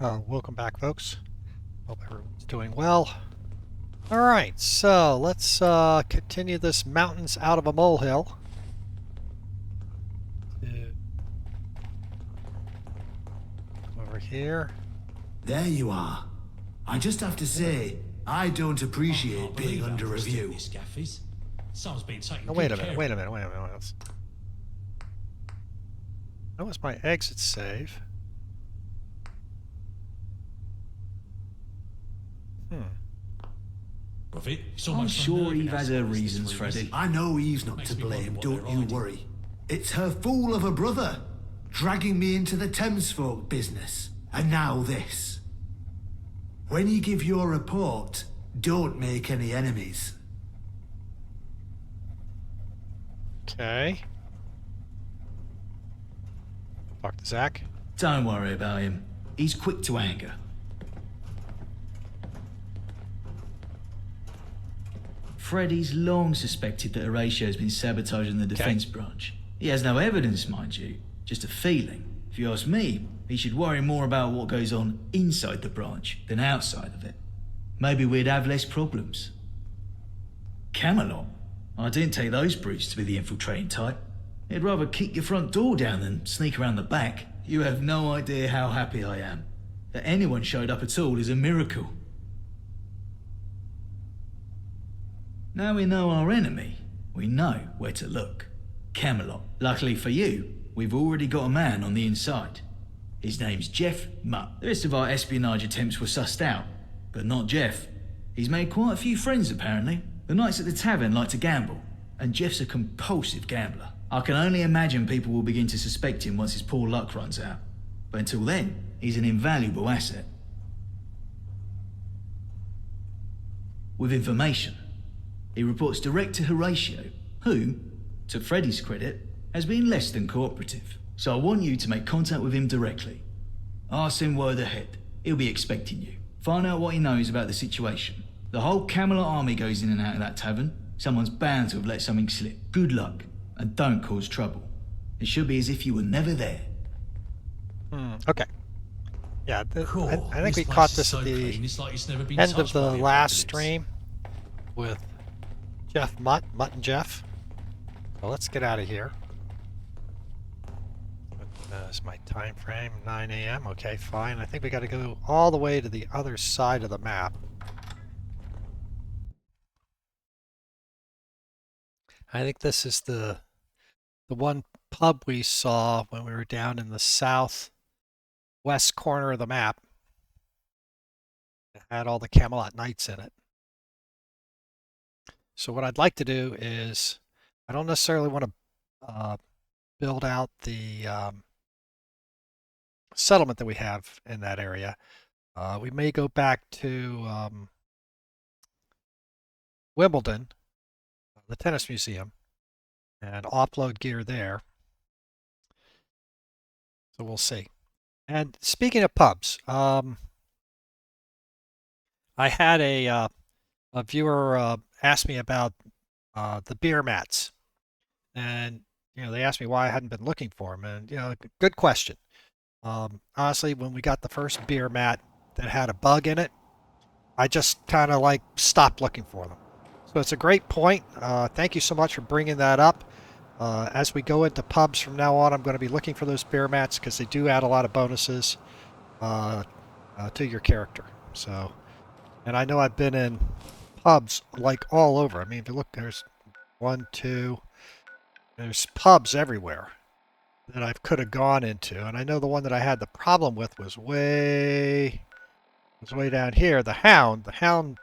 Welcome back, folks. Hope everyone's doing well. Alright, so let's continue this mountains out of a molehill. Over here. There you are. I just have to say, I don't appreciate being under review. Someone's been taking Oh, good wait a minute. That was my exit save. I'm sure Eve has her reasons, Freddy. I know Eve's not to blame, don't you worry. It's her fool of a brother, dragging me into the Thames folk business. And now this. When you give your report, don't make any enemies. Okay. Talk to Zach. Don't worry about him. He's quick to anger. Freddy's long suspected that Horatio's been sabotaging the defense branch. He has no evidence, mind you, just a feeling. If you ask me, he should worry more about what goes on inside the branch than outside of it. Maybe we'd have less problems. Camelot? I didn't take those brutes to be the infiltrating type. They'd rather kick your front door down than sneak around the back. You have no idea how happy I am. That anyone showed up at all is a miracle. Now we know our enemy, we know where to look. Camelot. Luckily for you, we've already got a man on the inside. His name's Jeff Mutt. The rest of our espionage attempts were sussed out, but not Jeff. He's made quite a few friends apparently. The nights at the tavern like to gamble, and Jeff's a compulsive gambler. I can only imagine people will begin to suspect him once his poor luck runs out. But until then, he's an invaluable asset. With information, he reports direct to Horatio, who, to Freddy's credit, has been less than cooperative. So I want you to make contact with him directly. Ask him word ahead. He'll be expecting you. Find out what he knows about the situation. The whole Camelot army goes in and out of that tavern. Someone's bound to have let something slip. Good luck, and don't cause trouble. It should be as if you were never there. Okay. Yeah, I think we caught this at the end of the last stream with Mutt and Jeff. So let's get out of here. Is my time frame 9 a.m.? Okay, fine. I think we got to go all the way to the other side of the map. I think this is the one pub we saw when we were down in the southwest corner of the map. It had all the Camelot Knights in it. So what I'd like to do is, I don't necessarily want to build out the settlement that we have in that area. We may go back to Wimbledon, the tennis museum, and offload gear there. So we'll see. And speaking of pubs, I had a viewer ask me about the beer mats, and they asked me why I hadn't been looking for them, and good question. Honestly, when we got the first beer mat that had a bug in it, I just kind of stopped looking for them. So it's a great point. Thank you so much for bringing that up. As we go into pubs from now on, I'm going to be looking for those beer mats because they do add a lot of bonuses to your character. So, and I know I've been in pubs all over. I mean, if you look, there's there's pubs everywhere that I could have gone into, and I know the one that I had the problem with was way down here. The Hound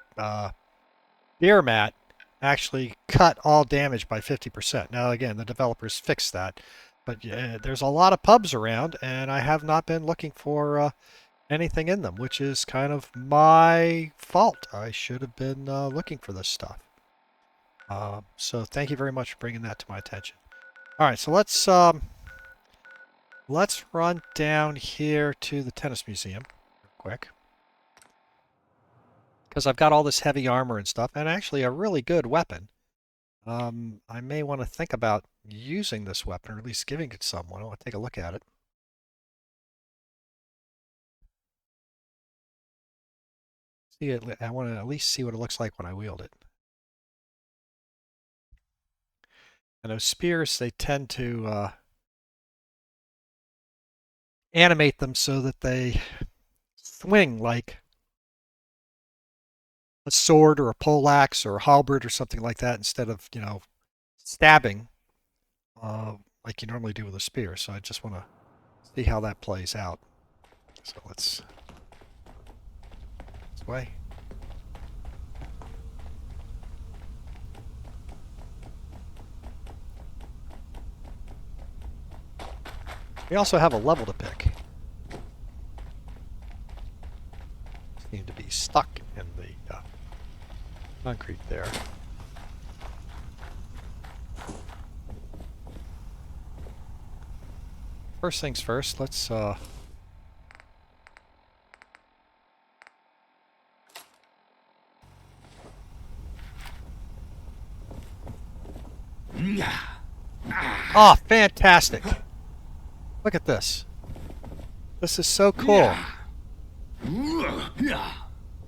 beer mat actually cut all damage by 50%. Now again, the developers fixed that, but there's a lot of pubs around, and I have not been looking for anything in them, which is kind of my fault. I should have been looking for this stuff. So thank you very much for bringing that to my attention. All right, so let's run down here to the tennis museum real quick, because I've got all this heavy armor and stuff, and actually a really good weapon. I may want to think about using this weapon, or at least giving it to someone. I want to take a look at it. See it. I want to at least see what it looks like when I wield it. And those spears, they tend to animate them so that they swing like a sword or a poleaxe or a halberd or something like that instead of, stabbing like you normally do with a spear. So I just want to see how that plays out. So let's this way. We also have a level to pick. Seem to be stuck in the concrete there. First things first, let's oh, fantastic. Look at this. This is so cool.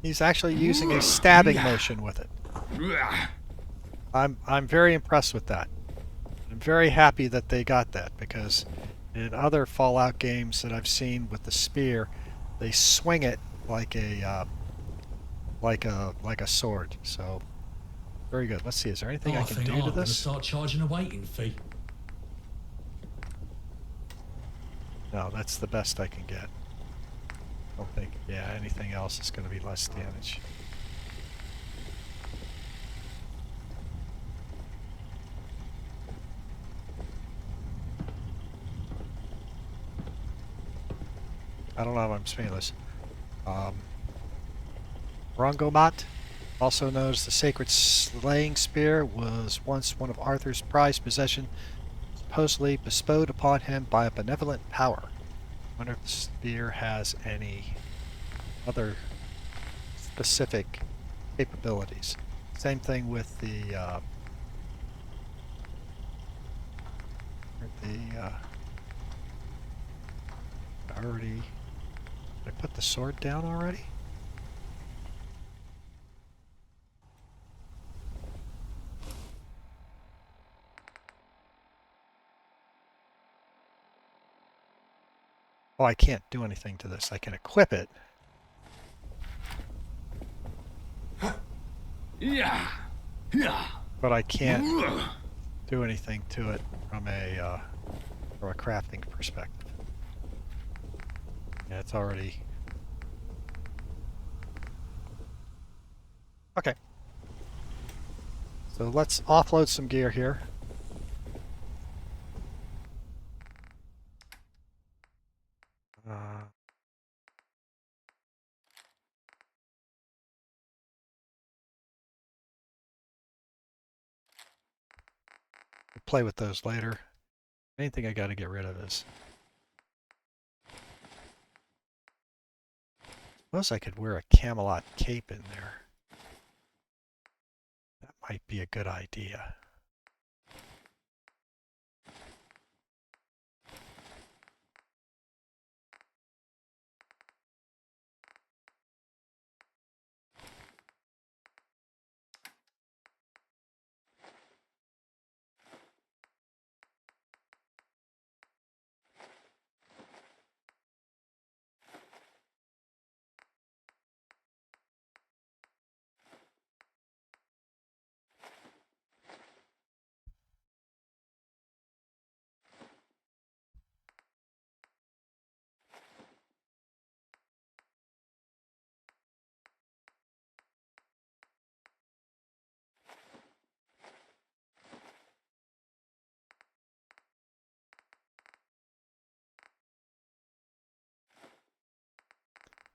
He's actually using a stabbing motion with it. I'm very impressed with that. I'm very happy that they got that, because in other Fallout games that I've seen with the spear, they swing it like a sword. So very good. Let's see. Is there anything I can do to I'm going to this? start charging a waiting fee. No, that's the best I can get. I don't think. Yeah, anything else is going to be less damage. I don't know if I'm saying this. Rongomat, also known as the Sacred Slaying Spear, was once one of Arthur's prized possessions, supposedly bestowed upon him by a benevolent power. I wonder if the spear has any other specific capabilities. Same thing with the already. Did I put the sword down already? Oh, I can't do anything to this. I can equip it. But I can't do anything to it from a crafting perspective. Yeah, it's already... Okay. So let's offload some gear here. We'll play with those later. Main thing I got to get rid of is... Suppose I could wear a Camelot cape in there. That might be a good idea.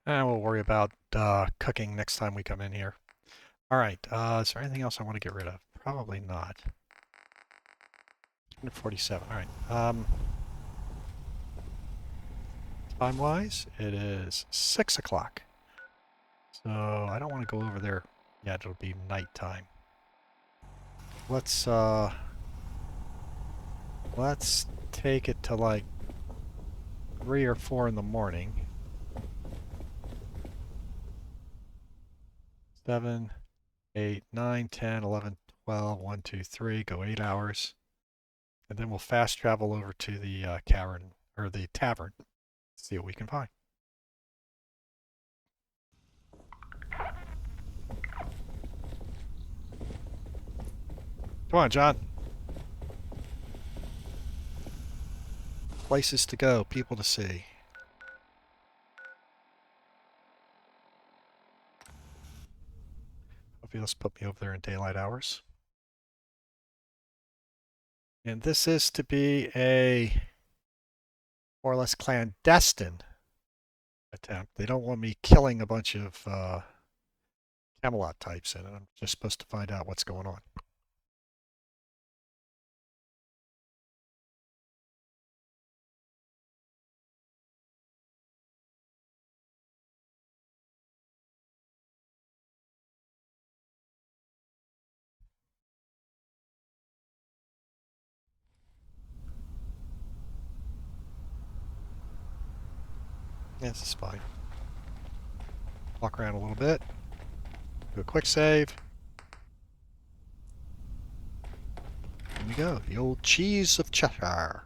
And we'll worry about cooking next time we come in here. Alright, is there anything else I want to get rid of? Probably not. 147, alright. Time-wise, it is 6 o'clock. So I don't want to go over there yet, it'll be nighttime. Let's take it to like 3 or 4 in the morning. 7, 8, 9, 10, 11, 12, 1, 2, 3, go 8 hours. And then we'll fast travel over to the cavern, or the tavern, see what we can find. Come on, John. Places to go, people to see. Hope you'll just put me over there in daylight hours. And this is to be a more or less clandestine attempt. They don't want me killing a bunch of Camelot types in it. I'm just supposed to find out what's going on. This is fine. Walk around a little bit. Do a quick save. There we go. The old cheese of Cheshire.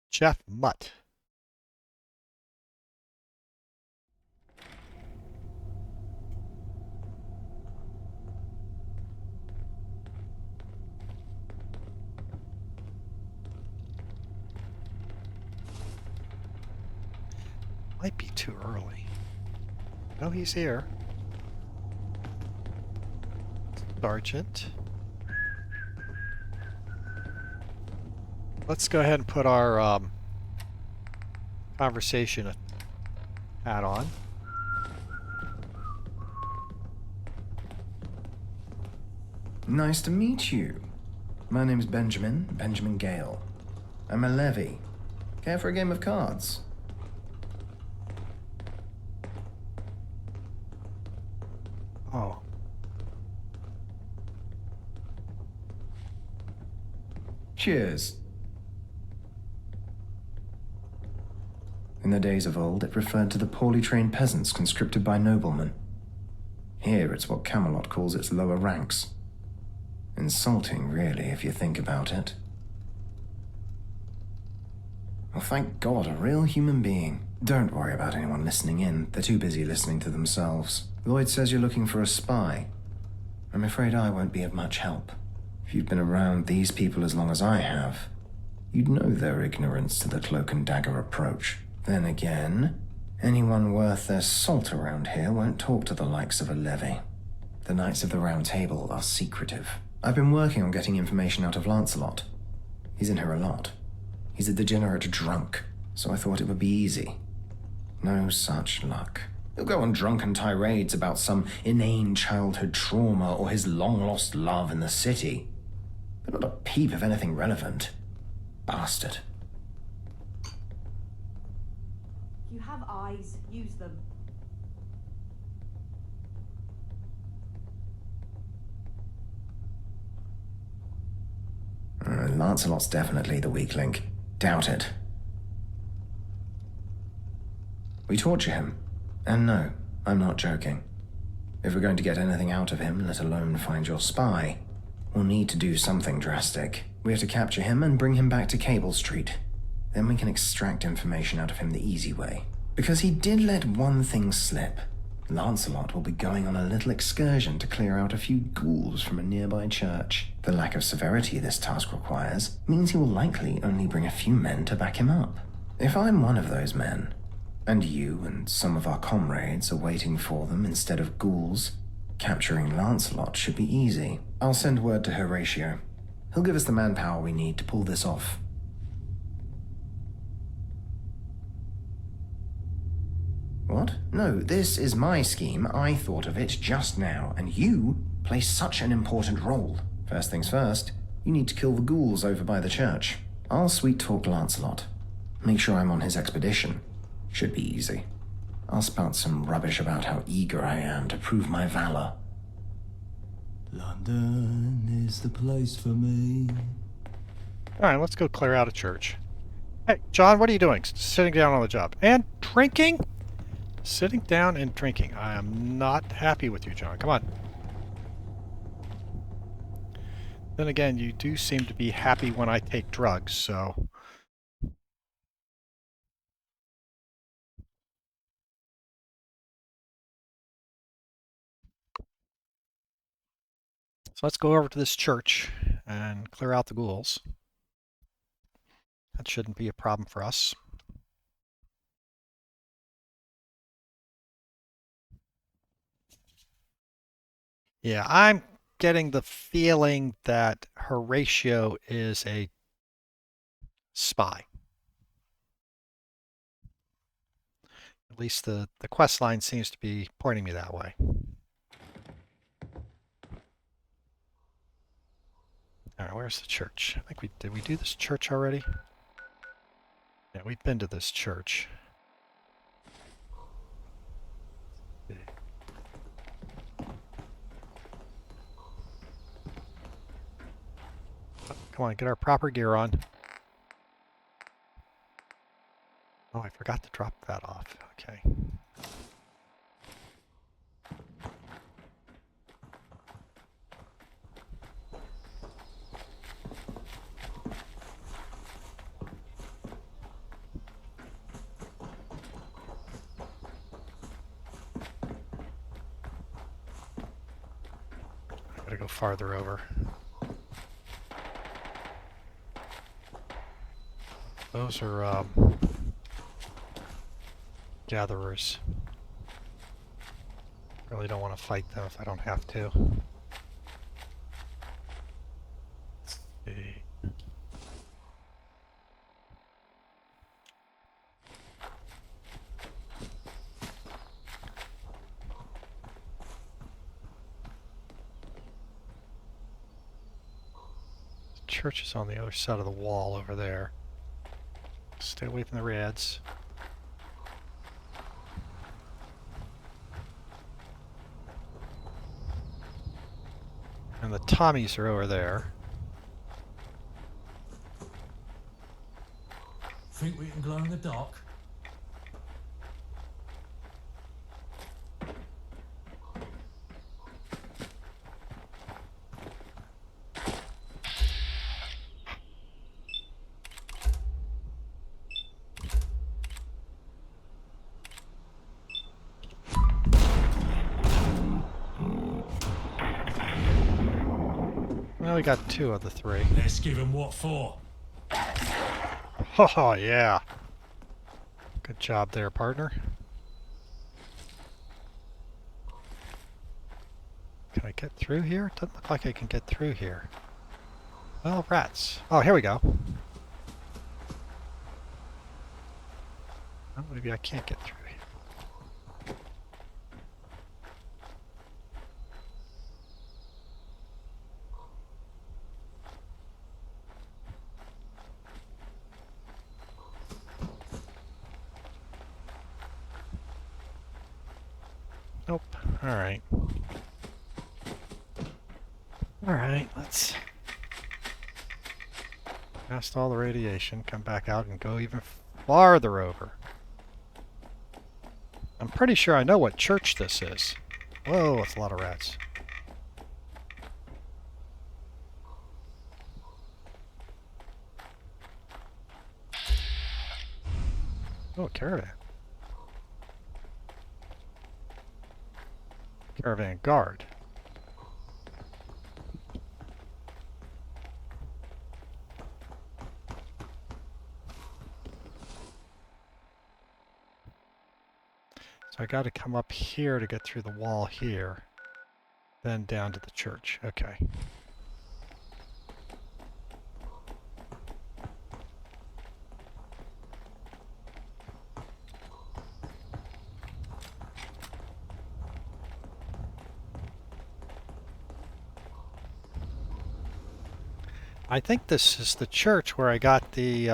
Jeff Mutt. Might be too early. No, he's here. Sergeant. Let's go ahead and put our conversation hat on. Nice to meet you. My name's Benjamin Gale. I'm a levy. Care for a game of cards? Oh. Cheers. In the days of old, it referred to the poorly trained peasants conscripted by noblemen. Here, it's what Camelot calls its lower ranks. Insulting, really, if you think about it. Well, thank God, a real human being. Don't worry about anyone listening in. They're too busy listening to themselves. Lloyd says you're looking for a spy. I'm afraid I won't be of much help. If you've been around these people as long as I have, you'd know their ignorance to the cloak and dagger approach. Then again, anyone worth their salt around here won't talk to the likes of a levy. The Knights of the Round Table are secretive. I've been working on getting information out of Lancelot. He's in here a lot. He's a degenerate drunk, so I thought it would be easy. No such luck. He'll go on drunken tirades about some inane childhood trauma or his long-lost love in the city. But not a peep of anything relevant. Bastard. You have eyes. Use them. Lancelot's definitely the weak link. Doubt it. We torture him. And no, I'm not joking. If we're going to get anything out of him, let alone find your spy, we'll need to do something drastic. We have to capture him and bring him back to Cable Street. Then we can extract information out of him the easy way. Because he did let one thing slip. Lancelot will be going on a little excursion to clear out a few ghouls from a nearby church. The lack of severity this task requires means he will likely only bring a few men to back him up. If I'm one of those men, and you and some of our comrades are waiting for them instead of ghouls, capturing Lancelot should be easy. I'll send word to Horatio. He'll give us the manpower we need to pull this off. What? No, this is my scheme. I thought of it just now, and you play such an important role. First things first, you need to kill the ghouls over by the church. I'll sweet-talk Lancelot. Make sure I'm on his expedition. Should be easy. I'll spout some rubbish about how eager I am to prove my valor. London is the place for me. Alright, let's go clear out a church. Hey, John, what are you doing? Sitting down on the job. And drinking? Sitting down and drinking. I am not happy with you, John. Come on. Then again, you do seem to be happy when I take drugs, so... So let's go over to this church and clear out the ghouls. That shouldn't be a problem for us. Yeah, I'm getting the feeling that Horatio is a spy. At least the quest line seems to be pointing me that way. Alright, where's the church? I think did we do this church already? Yeah, we've been to this church. Oh, come on, get our proper gear on. Oh, I forgot to drop that off. Okay. I gotta go farther over. Those are gatherers. Really don't want to fight them if I don't have to. Let's see. The church is on the other side of the wall over there. Stay away from the reds. And the Tommies are over there. Think we can glow in the dark? Well, we got 2 of the 3. Let's give 'em what for. Oh, yeah. Good job there, partner. Can I get through here? It doesn't look like I can get through here. Well, rats. Oh, here we go. Oh, maybe I can't get through here. Nope. Alright. Alright, let's... past all the radiation, come back out and go even farther over. I'm pretty sure I know what church this is. Whoa, that's a lot of rats. Oh, caravan. Caravan guard. So I got to come up here to get through the wall here, then down to the church. Okay. I think this is the church where I got the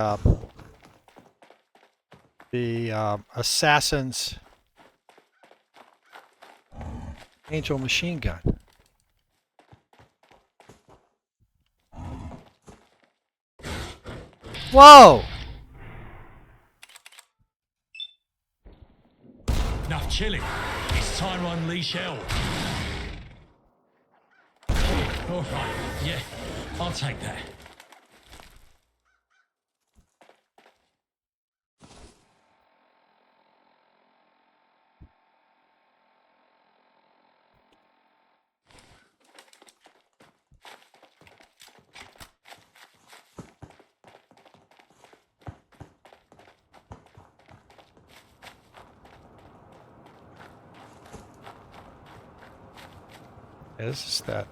assassin's angel machine gun. Whoa! Enough chilling. It's time to unleash hell. All right, yeah, I'll take that. Yeah, this is that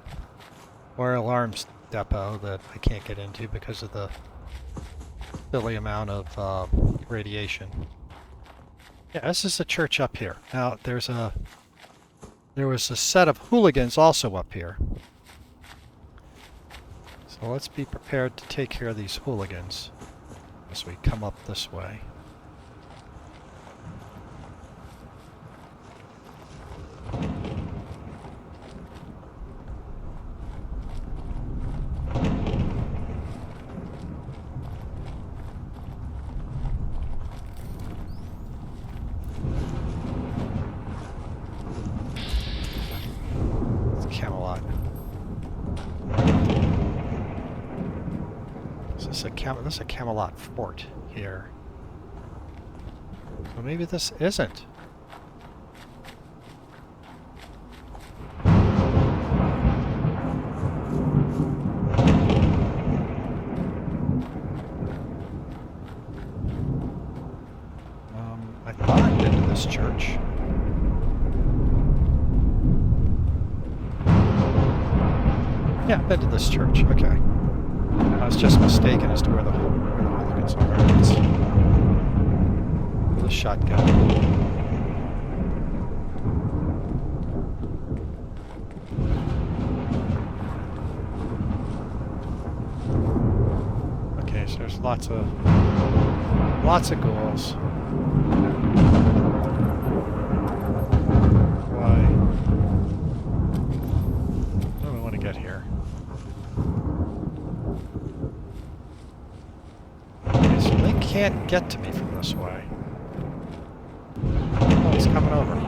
fire alarms depot that I can't get into because of the silly amount of radiation. Yeah, this is a church up here. Now there was a set of hooligans also up here. So let's be prepared to take care of these hooligans as we come up this way. It's Camelot. This is a Camelot fort here. So maybe this isn't. I thought I'd been to this church. Yeah, I've been to this church. Okay. I was just mistaken as to where the hooligans are. It's the shotgun. Okay, so there's lots of ghouls. Why? Where do we want to get here? Okay, so they can't get to me from this way. Oh, he's coming over.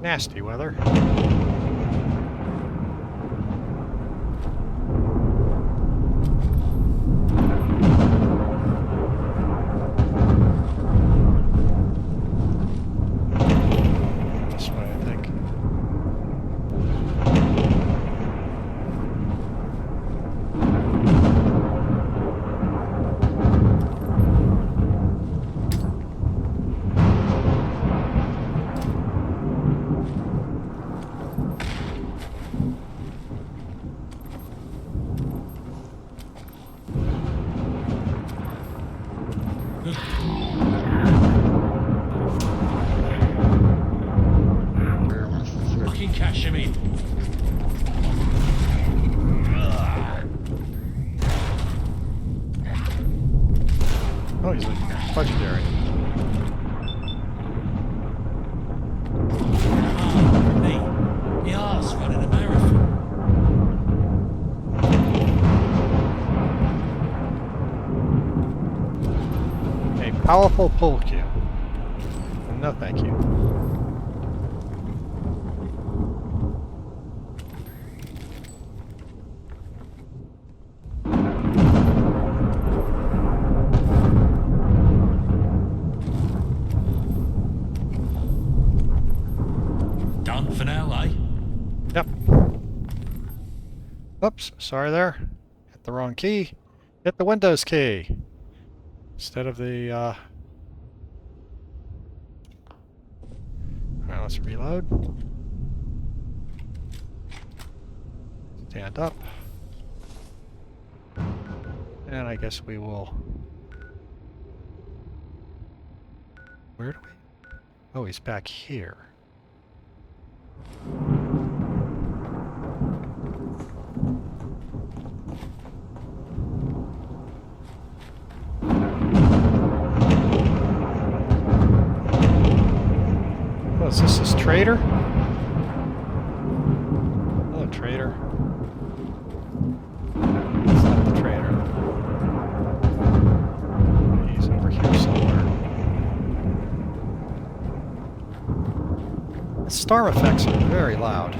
Nasty weather. This way, I think. Fucking cash him in. Oh, he's a legendary. Me. The arse running a marathon. A powerful pull cue. No, thank you. Done for now, eh? Yep. Oops, sorry there. Hit the wrong key. Hit the Windows key. Instead of the Now let's reload. Stand up. And I guess we will... Where do we... Oh, he's back here. Oh, is this traitor? Hello, traitor. It's not the traitor. He's over here somewhere. The star effects are very loud.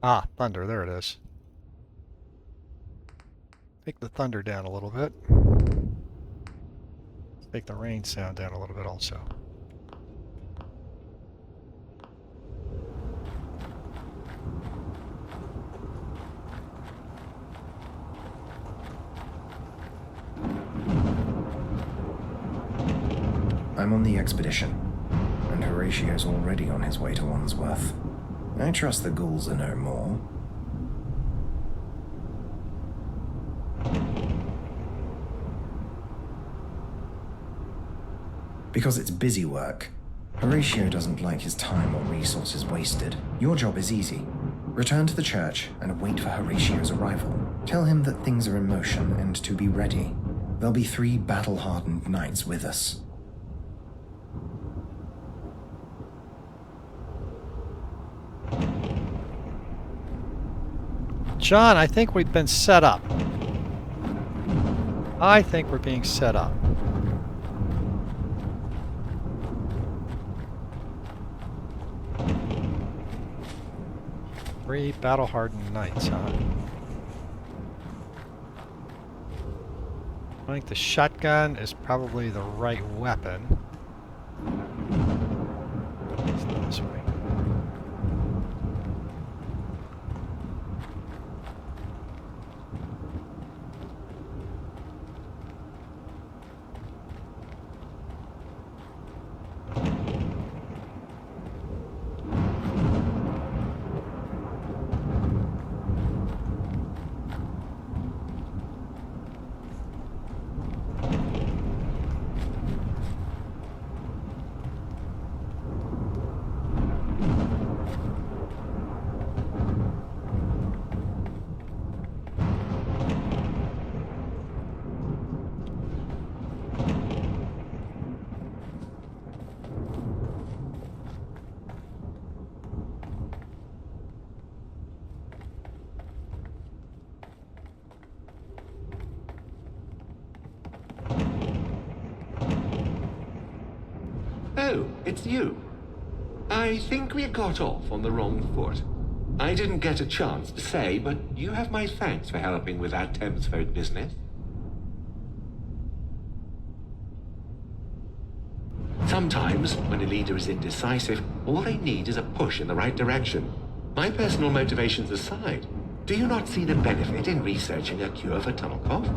Ah, thunder, there it is. Take the thunder down a little bit. Take the rain sound down a little bit also. I'm on the expedition, and Horatio's already on his way to Wandsworth. I trust the ghouls are no more. Because it's busy work, Horatio doesn't like his time or resources wasted. Your job is easy. Return to the church and wait for Horatio's arrival. Tell him that things are in motion and to be ready. There'll be 3 battle-hardened knights with us. John, I think we've been set up. I think we're being set up. Three battle-hardened knights, huh? I think the shotgun is probably the right weapon. Let's go this way. Oh, it's you. I think we got off on the wrong foot. I didn't get a chance to say, but you have my thanks for helping with that Thamesfolk business. Sometimes, when a leader is indecisive, all they need is a push in the right direction. My personal motivations aside, do you not see the benefit in researching a cure for tunnel cough?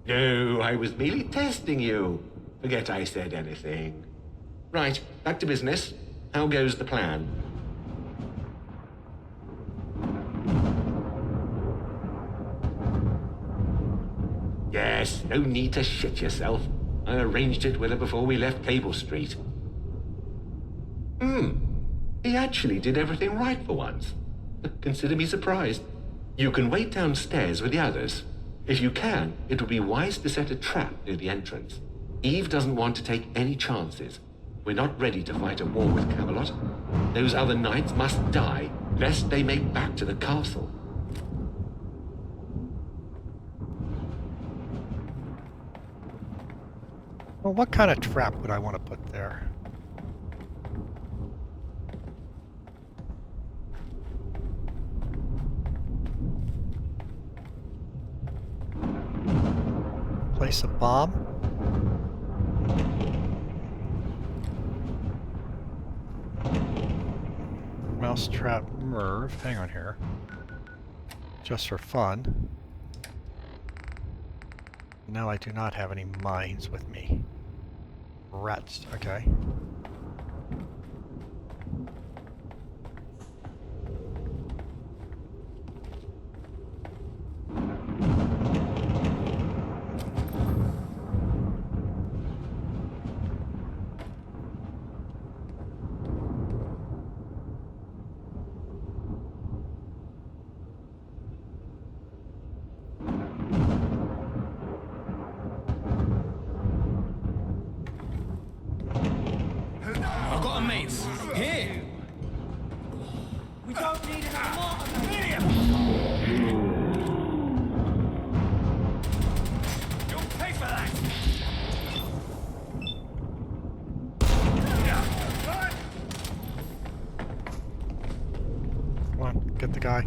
No, I was merely testing you. Forget I said anything. Right, back to business. How goes the plan? Yes, no need to shit yourself. I arranged it with her before we left Cable Street. He actually did everything right for once. Consider me surprised. You can wait downstairs with the others. If you can, it would be wise to set a trap near the entrance. Eve doesn't want to take any chances. We're not ready to fight a war with Camelot. Those other knights must die, lest they make back to the castle. Well, what kind of trap would I want to put there? Place a bomb? Mousetrap Merv. Hang on here. Just for fun. Now I do not have any mines with me. Rats. Okay. I've got a mate. Here. We don't need another martyr. You'll pay for that. Come on, get the guy.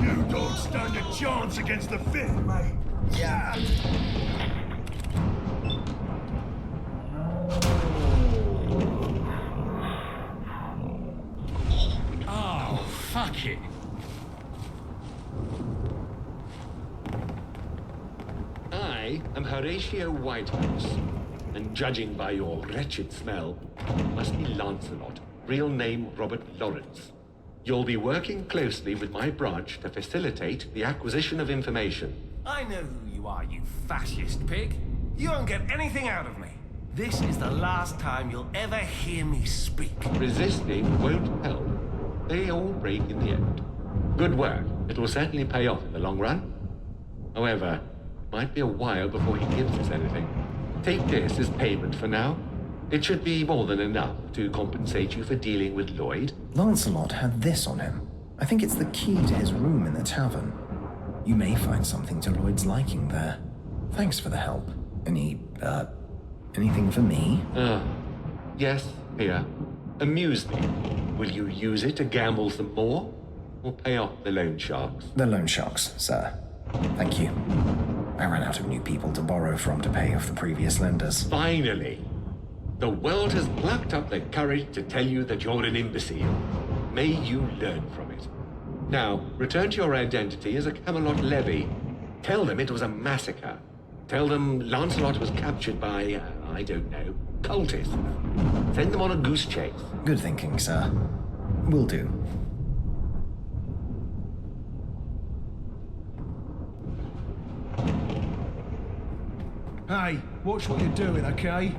You don't stand a chance against the fifth, mate. Yeah. Oh, fuck it. I am Horatio Whitehouse, and judging by your wretched smell, you must be Lancelot, real name Robert Lawrence. You'll be working closely with my branch to facilitate the acquisition of information. I know who you are, you fascist pig. You won't get anything out of me. This is the last time you'll ever hear me speak. Resisting won't help. They all break in the end. Good work. It will certainly pay off in the long run. However, it might be a while before he gives us anything. Take this as payment for now. It should be more than enough to compensate you for dealing with Lloyd. Lancelot had this on him. I think it's the key to his room in the tavern. You may find something to Lloyd's liking there. Thanks for the help. Anything for me? Yes, here. Amuse me. Will you use it to gamble some more? Or pay off the loan sharks? The loan sharks, sir. Thank you. I ran out of new people to borrow from to pay off the previous lenders. Finally! The world has plucked up the courage to tell you that you're an imbecile. May you learn from it. Now, return to your identity as a Camelot levy. Tell them it was a massacre. Tell them Lancelot was captured by, I don't know, cultists. Send them on a goose chase. Good thinking, sir. Will do. Hey, watch what you're doing, okay?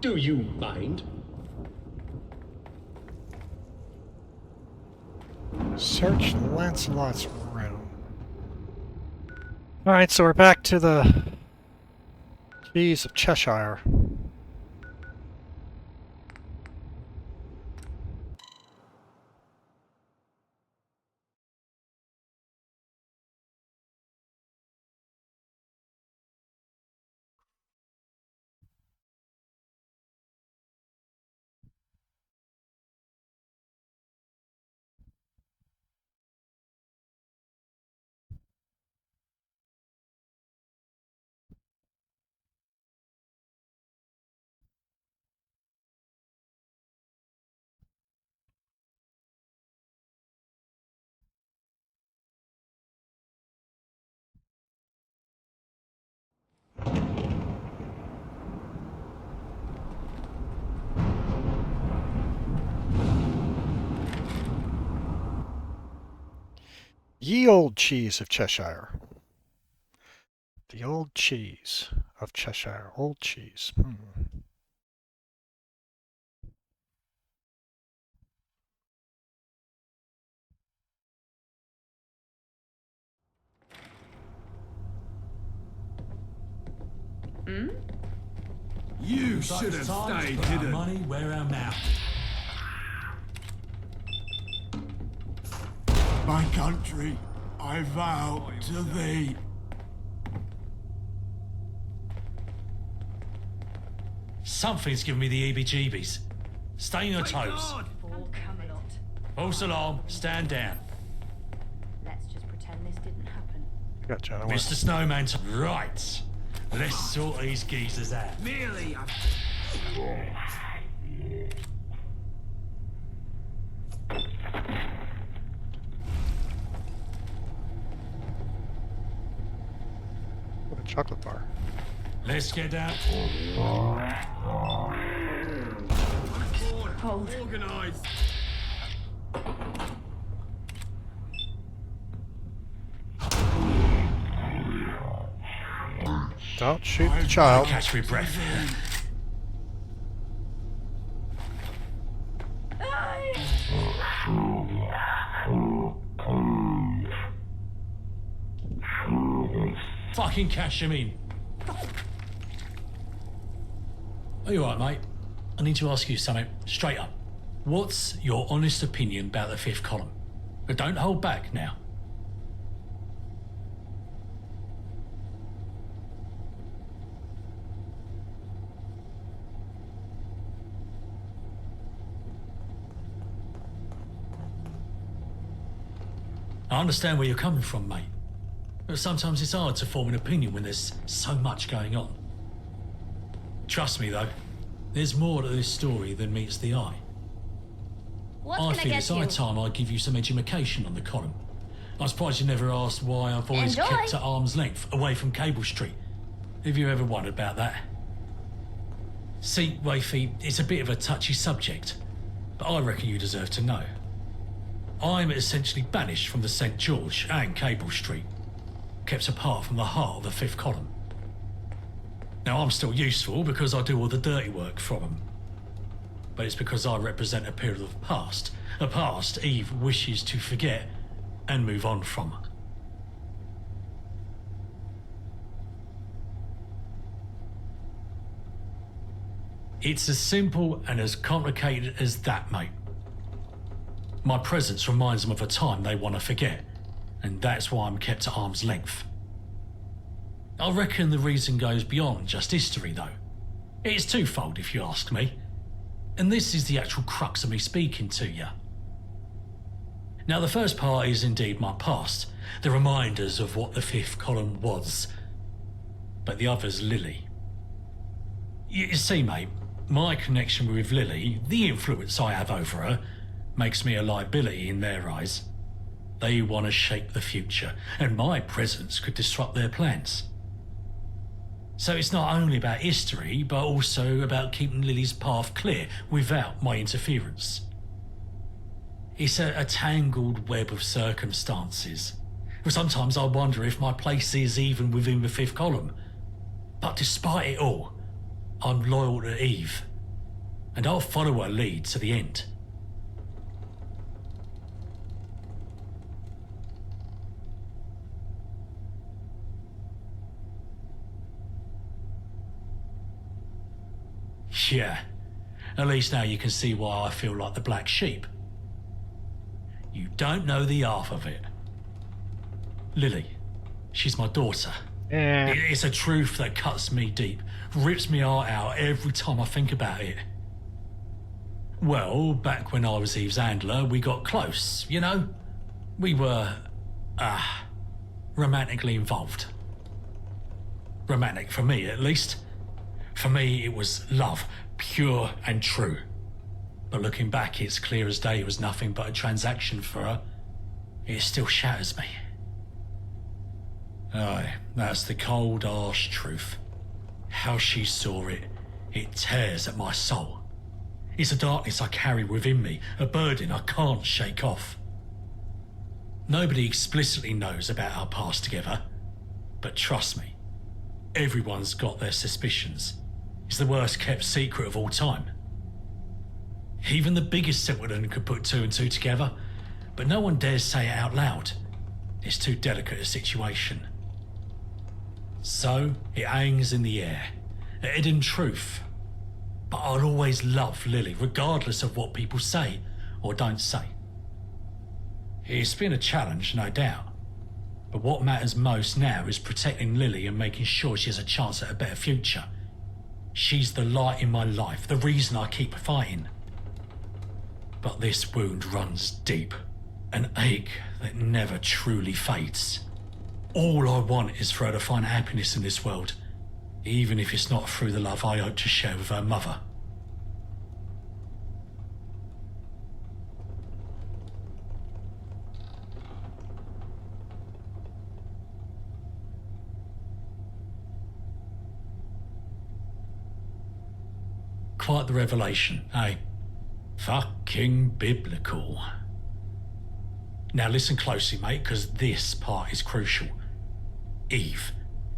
Do you mind? Search Lancelot's room. Alright, so we're back to the cheese of Cheshire. Ye old cheese of Cheshire. The old cheese of Cheshire. Old cheese. You should have stayed Put our hidden. money where our mouth. My country, I vow to thee. Something's giving me the EBGBs. Stay on your toes. All Camelot. False alarm, stand down. Let's just pretend this didn't happen. Gotcha. I don't Mr. Snowman, right. Let's sort these geezers out. Merely a... want a chocolate bar. Let's get down. Hold. Organised. Don't shoot the child. Catch me breath. Fucking cash him in. Are you alright, mate? I need to ask you something straight up. What's your honest opinion about the fifth column? But don't hold back now. I understand where you're coming from, mate. But sometimes it's hard to form an opinion when there's so much going on. Trust me, though, there's more to this story than meets the eye. What's I gonna feel get it's you? high time I give you some education on the column. I'm surprised you never asked why I've always Enjoy. kept at arm's length away from Cable Street. Have you ever wondered about that? See, Wafy, it's a bit of a touchy subject, but I reckon you deserve to know. I'm essentially banished from the St. George and Cable Street, kept apart from the heart of the fifth column. Now, I'm still useful because I do all the dirty work from them. But it's because I represent a period of the past, a past Eve wishes to forget and move on from. It's as simple and as complicated as that, mate. My presence reminds them of a time they want to forget, and that's why I'm kept at arm's length. I reckon the reason goes beyond just history, though. It's twofold, if you ask me. And this is the actual crux of me speaking to you. Now, the first part is indeed my past, the reminders of what the fifth column was. But the other's Lily. You see, mate, my connection with Lily, the influence I have over her, makes me a liability in their eyes. They want to shape the future, and my presence could disrupt their plans. So it's not only about history, but also about keeping Lily's path clear without my interference. It's a tangled web of circumstances. Sometimes I wonder if my place is even within the fifth column. But despite it all, I'm loyal to Eve, and I'll follow her lead to the end. Yeah, at least now you can see why I feel like the black sheep. You don't know the half of it. Lily, she's my daughter. Yeah. It's a truth that cuts me deep, rips me heart out every time I think about it. Well, back when I was Eve's handler, we got close, you know? We were, romantically involved. Romantic for me, at least. For me, it was love, pure and true. But looking back, it's clear as day it was nothing but a transaction for her. It still shatters me. Aye, that's the cold, harsh truth. How she saw it, it tears at my soul. It's a darkness I carry within me, a burden I can't shake off. Nobody explicitly knows about our past together, but trust me, everyone's got their suspicions. It's the worst kept secret of all time. Even the biggest simpleton could put two and two together, but no one dares say it out loud. It's too delicate a situation. So it hangs in the air, a hidden truth but I'll always love Lily, regardless of what people say or don't say. It's been a challenge, no doubt. But what matters most now is protecting Lily and making sure she has a chance at a better future. She's the light in my life, the reason I keep fighting. But this wound runs deep, an ache that never truly fades. All I want is for her to find happiness in this world, even if it's not through the love I hope to share with her mother. Quite the revelation, eh? Fucking biblical. Now listen closely, mate, because this part is crucial. Eve,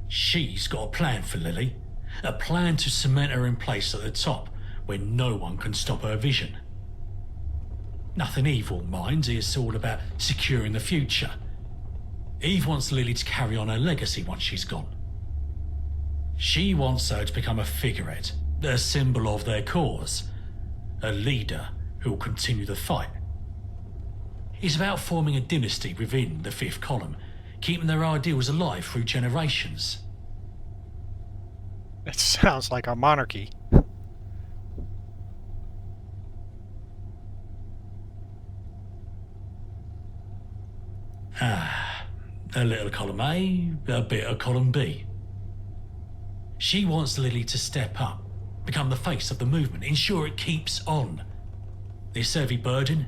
she's got a plan for Lily. A plan to cement her in place at the top, where no one can stop her vision. Nothing evil, mind, it's all about securing the future. Eve wants Lily to carry on her legacy once she's gone. She wants her to become a figurehead, a symbol of their cause, a leader who will continue the fight. It's about forming a dynasty within the fifth column, keeping their ideals alive through generations. It sounds like a monarchy. A little column A, a bit of column B. She wants Lily to step up, become the face of the movement, ensure it keeps on. This heavy burden,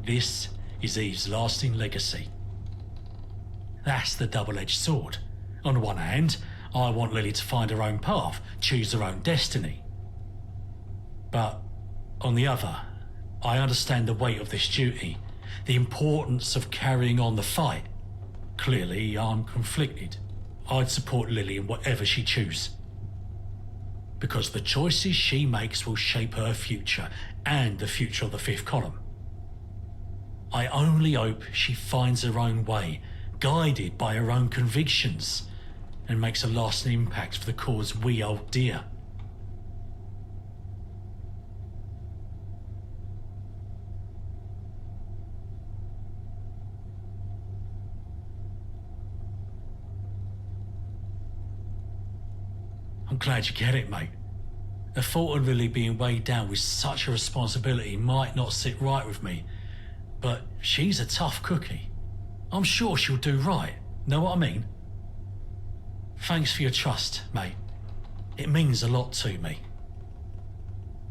this is Eve's lasting legacy. That's the double-edged sword. On the one hand, I want Lily to find her own path, choose her own destiny. But on the other, I understand the weight of this duty, the importance of carrying on the fight. Clearly, I'm conflicted. I'd support Lily in whatever she chooses. Because the choices she makes will shape her future and the future of the fifth column. I only hope she finds her own way, guided by her own convictions, and makes a lasting impact for the cause we hold dear. I'm glad you get it, mate. The thought of Lily being weighed down with such a responsibility might not sit right with me, but she's a tough cookie. I'm sure she'll do right. Know what I mean? Thanks for your trust, mate. It means a lot to me.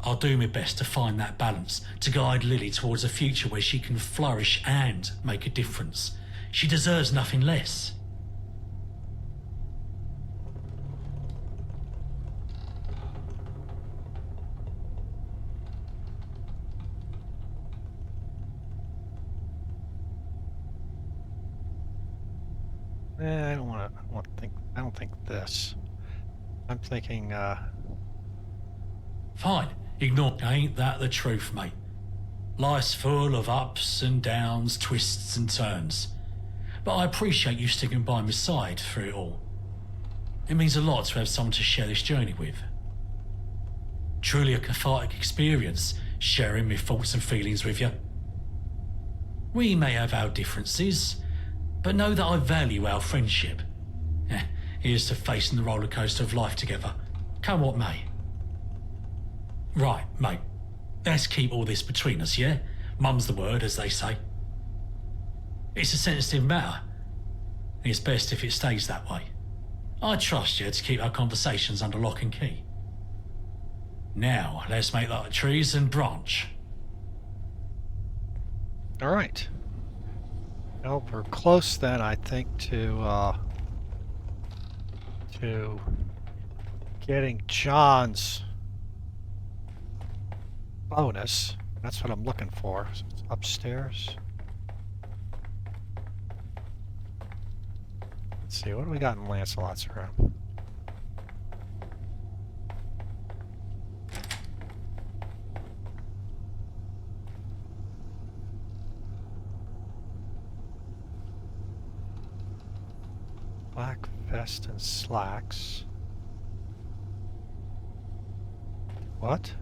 I'll do my best to find that balance, to guide Lily towards a future where she can flourish and make a difference. She deserves nothing less. I don't think this. I'm thinking, Fine, ignore. Ain't that the truth, mate? Life's full of ups and downs, twists and turns. But I appreciate you sticking by my side through it all. It means a lot to have someone to share this journey with. Truly a cathartic experience, sharing my thoughts and feelings with you. We may have our differences, but know that I value our friendship. Here's to facing the roller coaster of life together, come what may. Right, mate. Let's keep all this between us, yeah? Mum's the word, as they say. It's a sensitive matter. It's best if it stays that way. I trust you to keep our conversations under lock and key. Now, let's make like the trees and branch. all right. Well, we're close then, I think, to getting John's bonus. That's what I'm looking for. So it's upstairs. Let's see, what do we got in Lancelot's room? Black vest and slacks. What?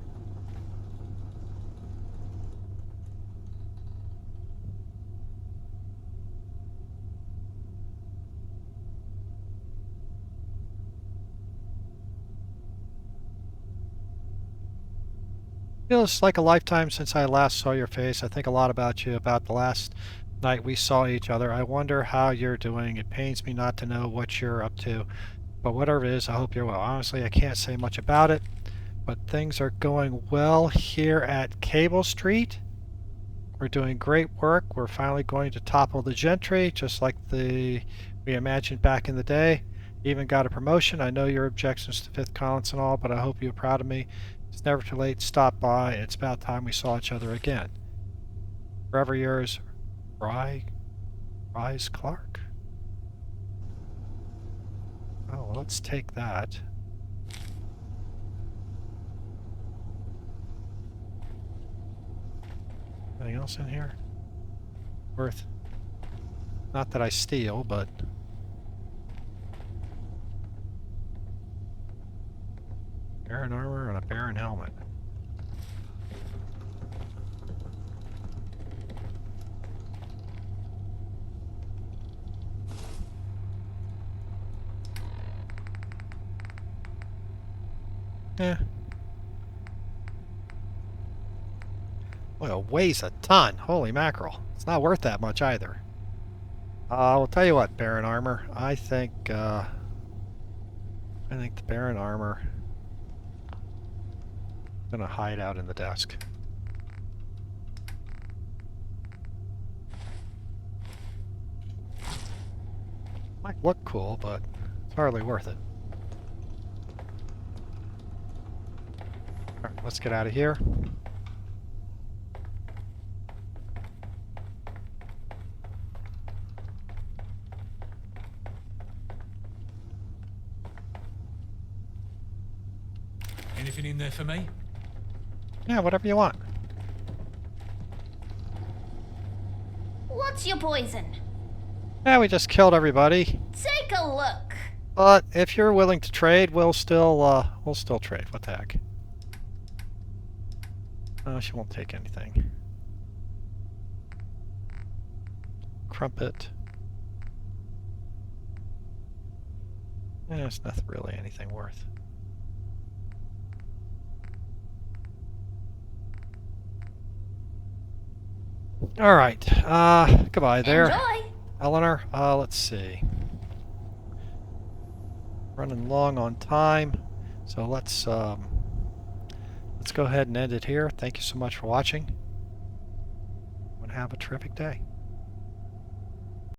Feels like a lifetime since I last saw your face. I think a lot about you, about the last night we saw each other. I wonder how you're doing. It pains me not to know what you're up to, but whatever it is, I hope you're well. Honestly, I can't say much about it, but things are going well here at Cable Street. We're doing great work. We're finally going to topple the gentry, just like we imagined back in the day. Even got a promotion. I know your objections to Fifth Columns and all, but I hope you're proud of me. It's never too late to stop by. It's about time we saw each other again. Forever yours, Rise Clark. Oh, well, let's take that. Anything else in here? Worth. Not that I steal, but... Baron armor and a Baron helmet. Yeah. Oil weighs a ton. Holy mackerel. It's not worth that much either. I'll tell you what, Baron armor. I think the Baron armor... I'm gonna hide out in the desk. Might look cool, but it's hardly worth it. Alright, let's get out of here. Anything in there for me? Yeah, whatever you want. What's your poison? Yeah, we just killed everybody. Take a look. But if you're willing to trade, we'll still trade. What the heck? Oh, she won't take anything. Crumpet. Yeah, there's nothing really anything worth. Alright, goodbye there. Enjoy. Eleanor, let's see. Running long on time, so let's go ahead and end it here. Thank you so much for watching, and have a terrific day.